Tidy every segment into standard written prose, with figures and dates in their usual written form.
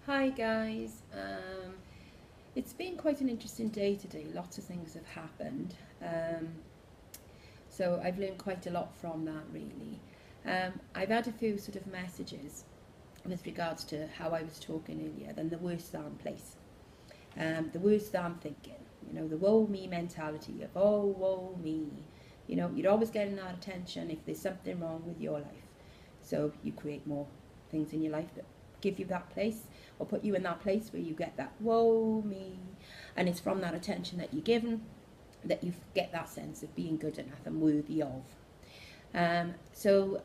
Hi guys, it's been quite an interesting day today. Lots of things have happened, so I've learned quite a lot from that really. I've had a few sort of messages with regards to how I was talking earlier, than the worse than place, the worse than thinking, the woe me mentality of oh woe me. You're always getting that attention if there's something wrong with your life, so you create more things in your life that give you that place or put you in that place where you get that whoa me, and it's from that attention that you're given that you get that sense of being good enough and worthy of. So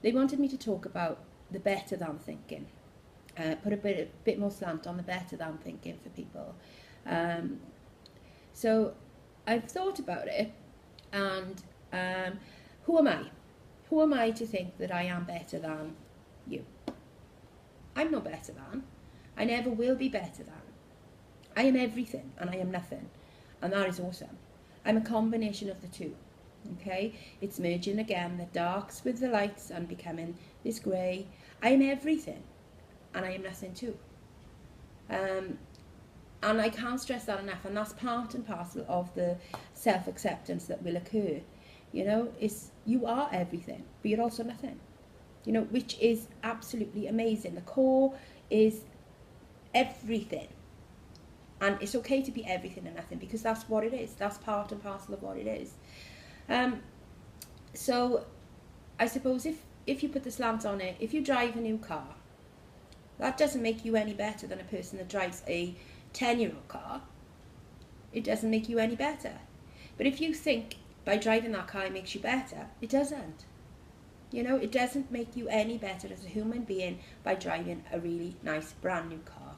they wanted me to talk about the better than thinking, put a bit more slant on the better than thinking for people. So I've thought about it, and who am I? Who am I to think that I am better than you? I'm not better than. I never will be better than. I am everything and I am nothing. And that is awesome. I'm a combination of the two. Okay? It's merging again the darks with the lights and becoming this grey. I am everything and I am nothing too. And I can't stress that enough, and that's part and parcel of the self-acceptance that will occur. It's you are everything, but you're also nothing. Which is absolutely amazing. The core is everything. And it's okay to be everything and nothing, because that's what it is. That's part and parcel of what it is. So I suppose if you put the slant on it, if you drive a new car, that doesn't make you any better than a person that drives a 10-year-old car. It doesn't make you any better. But if you think by driving that car it makes you better, it doesn't. It doesn't make you any better as a human being by driving a really nice brand new car.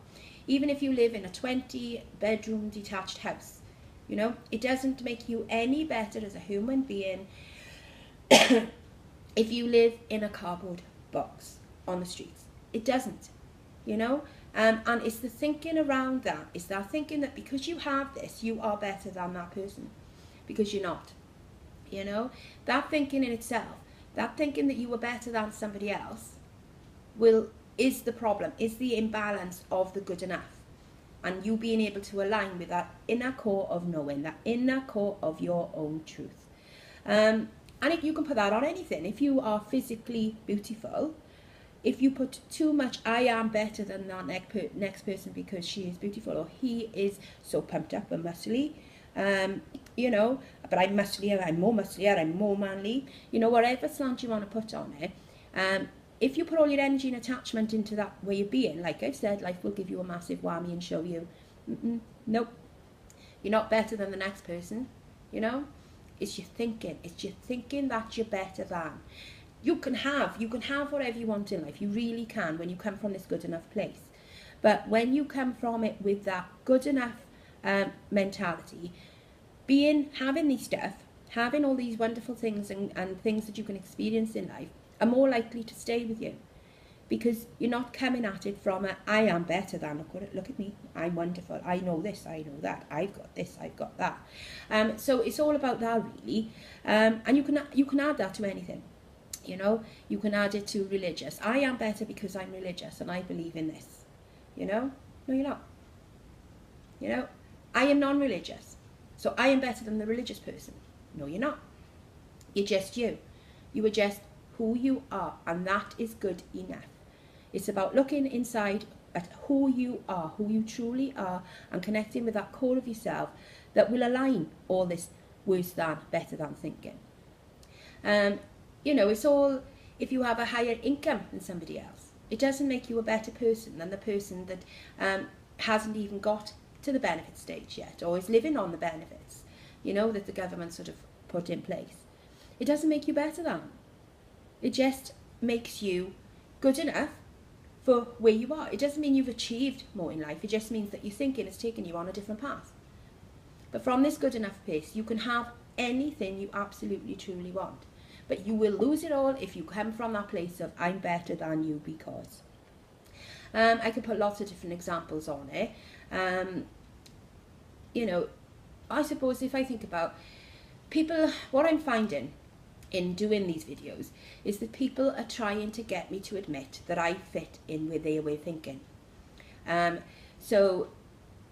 Even if you live in a 20-bedroom detached house, it doesn't make you any better as a human being if you live in a cardboard box on the streets. It doesn't, and it's the thinking around that. It's that thinking that because you have this, you are better than that person, because you're not. That thinking in itself, that thinking that you are better than somebody else, is the problem, is the imbalance of the good enough. And you being able to align with that inner core of knowing, that inner core of your own truth. And if you can put that on anything. If you are physically beautiful, if you put too much, I am better than that next person because she is beautiful, or he is so pumped up and muscly, but I'm musclier, I'm more musclier, I'm more manly, whatever slant you want to put on it. If you put all your energy and attachment into that way of being, like I've said, life will give you a massive whammy and show you, nope, you're not better than the next person. It's your thinking. It's your thinking that you're better than. You can have whatever you want in life. You really can, when you come from this good enough place. But when you come from it with that good enough mentality, having these stuff, having all these wonderful things and things that you can experience in life, are more likely to stay with you, because you're not coming at it from I am better than, look at me, I'm wonderful, I know this, I know that, I've got this, I've got that. So it's all about that really, and you can add that to anything. You can add it to religious. I am better because I'm religious and I believe in this. No, you're not. I am non-religious, so I am better than the religious person. No, you're not. You're just you. You are just who you are, and that is good enough. It's about looking inside at who you are, who you truly are, and connecting with that core of yourself that will align all this worse than, better than thinking. It's all, if you have a higher income than somebody else, it doesn't make you a better person than the person that hasn't even got to the benefit stage yet, or is living on the benefits, that the government sort of put in place. It doesn't make you better than. It just makes you good enough for where you are. It doesn't mean you've achieved more in life. It just means that your thinking has taken you on a different path. But from this good enough place, you can have anything you absolutely truly want. But you will lose it all if you come from that place of I'm better than you because. I could put lots of different examples on it. I suppose if I think about people, what I'm finding in doing these videos is that people are trying to get me to admit that I fit in with their way of thinking. So,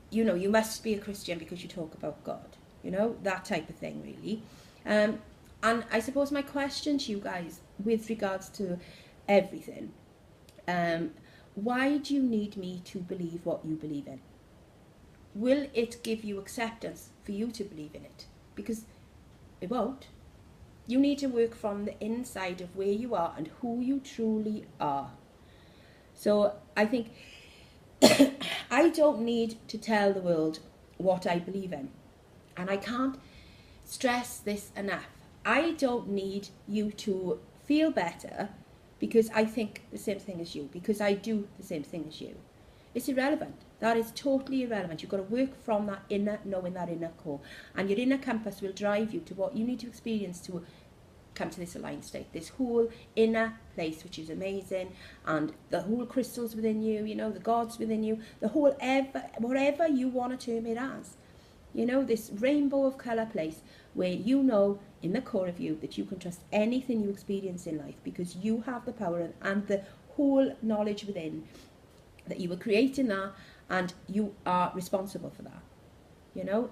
you know, you must be a Christian because you talk about God. You know, that type of thing, really. And I suppose my question to you guys with regards to everything, why do you need me to believe what you believe in? Will it give you acceptance for you to believe in it? Because it won't. You need to work from the inside of where you are and who you truly are. So I think I don't need to tell the world what I believe in. And I can't stress this enough. I don't need you to feel better because I think the same thing as you, because I do the same thing as you. It's irrelevant. That is totally irrelevant. You've got to work from that inner knowing, that inner core. And your inner compass will drive you to what you need to experience to come to this aligned state, this whole inner place, which is amazing, and the whole crystals within you, you know, the gods within you, the whole whatever you want to term it as. You know, this rainbow of colour place where you know in the core of you that you can trust anything you experience in life because you have the power and the whole knowledge within that you were creating that and you are responsible for that. You know,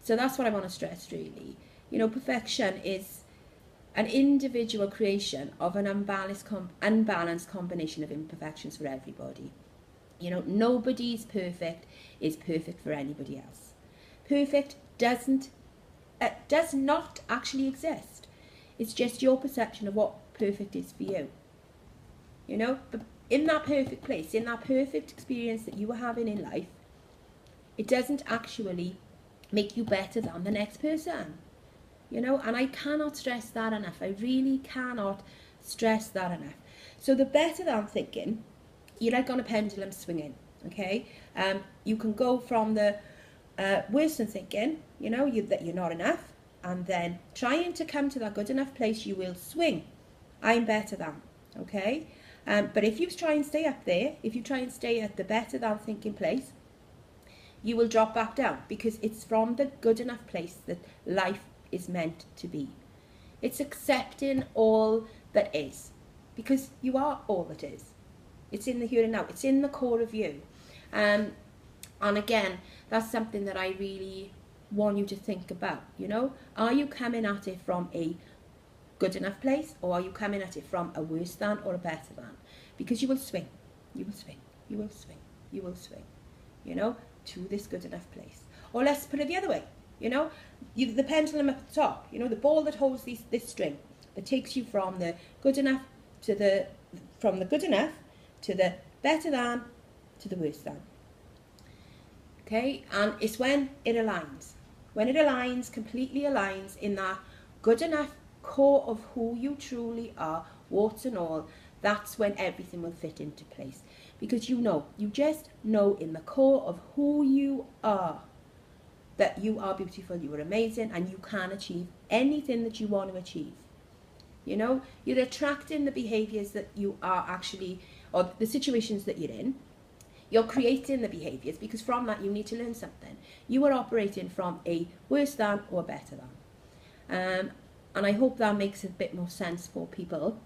so that's what I want to stress really. You know, perfection is an individual creation of an unbalanced combination of imperfections for everybody. You know, nobody's perfect is perfect for anybody else. Perfect does not actually exist. It's just your perception of what perfect is for you. You know, but in that perfect place, in that perfect experience that you are having in life, it doesn't actually make you better than the next person. You know, and I cannot stress that enough. I really cannot stress that enough. So the better than thinking, you're like on a pendulum swinging, okay? You can go from the worse than thinking, you know, that you're not enough, and then trying to come to that good enough place, you will swing. I'm better than, okay? But if you try and stay up there, if you try and stay at the better than thinking place, you will drop back down because it's from the good enough place that life is meant to be. It's accepting all that is because you are all that is. It's in the here and now. It's in the core of you. And again, that's something that I really want you to think about, you know. Are you coming at it from a good enough place or are you coming at it from a worse than or a better than? Because you will swing. You will swing. You will swing. You will swing, you know, to this good enough place. Or let's put it the other way. You know, the pendulum at the top, you know, the ball that holds this string that takes you from the good enough to the good enough to the better than to the worse than. Okay, and it's when it aligns. When it aligns, completely aligns in that good enough core of who you truly are, warts and all, that's when everything will fit into place. Because you just know in the core of who you are that you are beautiful, you are amazing, and you can achieve anything that you want to achieve. You know, you're attracting the behaviours that you are actually, or the situations that you're in. You're creating the behaviours because from that you need to learn something. You are operating from a worse than or better than. And I hope that makes a bit more sense for people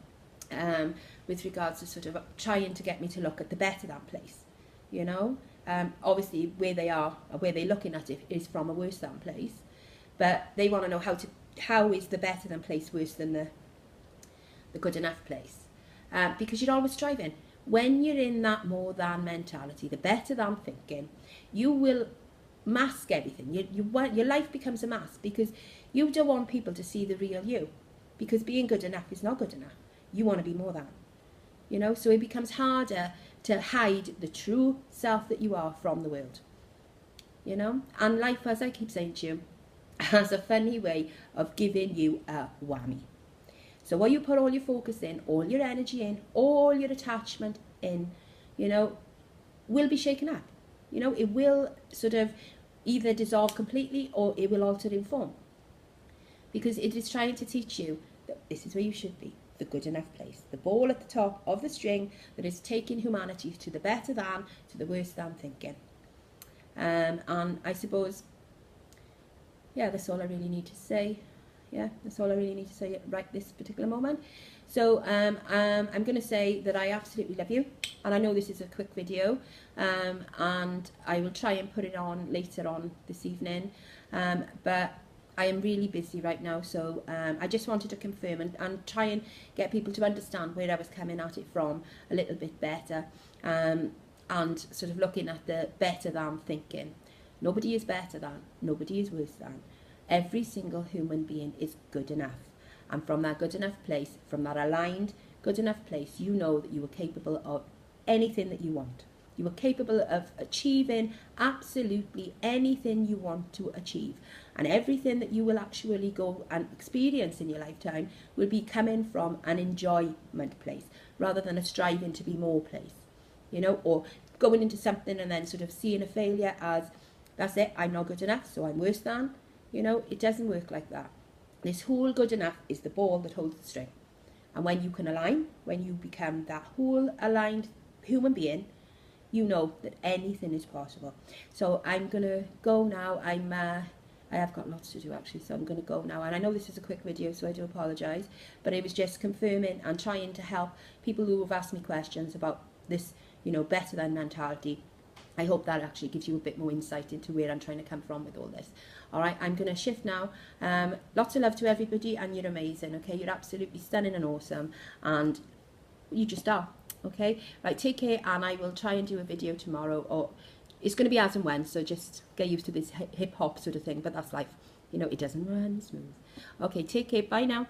with regards to sort of trying to get me to look at the better than place, you know. Obviously where they are, or where they're looking at it is from a worse than place, but they want to know how is the better than place worse than the good enough place, because you're always striving. When you're in that more than mentality, the better than thinking, you will mask everything. Your life becomes a mask because you don't want people to see the real you, because being good enough is not good enough. You want to be more than, you know, so it becomes harder to hide the true self that you are from the world, you know. And life, as I keep saying to you, has a funny way of giving you a whammy. So what you put all your focus in, all your energy in, all your attachment in, you know, will be shaken up. You know, it will sort of either dissolve completely or it will alter in form. Because it is trying to teach you that this is where you should be. The good enough place, the ball at the top of the string that is taking humanity to the better than, to the worse than thinking. And I suppose, yeah, that's all I really need to say. Yeah, that's all I really need to say right this particular moment. So I'm going to say that I absolutely love you, and I know this is a quick video, and I will try and put it on later on this evening, but I am really busy right now, so I just wanted to confirm and try and get people to understand where I was coming at it from a little bit better, and sort of looking at the better than thinking. Nobody is better than, nobody is worse than. Every single human being is good enough. And from that good enough place, from that aligned good enough place, you know that you are capable of anything that you want. You are capable of achieving absolutely anything you want to achieve. And everything that you will actually go and experience in your lifetime will be coming from an enjoyment place rather than a striving to be more place. You know, or going into something and then sort of seeing a failure as, that's it, I'm not good enough, so I'm worse than. You know, it doesn't work like that. This whole good enough is the ball that holds the string. And when you can align, when you become that whole aligned human being, you know that anything is possible. So I'm going to go now. I have got lots to do actually, so I'm going to go now. And I know this is a quick video, so I do apologise. But it was just confirming and trying to help people who have asked me questions about this, you know, better than mentality. I hope that actually gives you a bit more insight into where I'm trying to come from with all this. All right, I'm going to shift now. Lots of love to everybody, and you're amazing, okay? You're absolutely stunning and awesome, and you just are, okay? Right, take care, and I will try and do a video tomorrow, or it's going to be as and when, so just get used to this hip-hop sort of thing, but that's life. You know, it doesn't run smooth. Okay, take care. Bye now.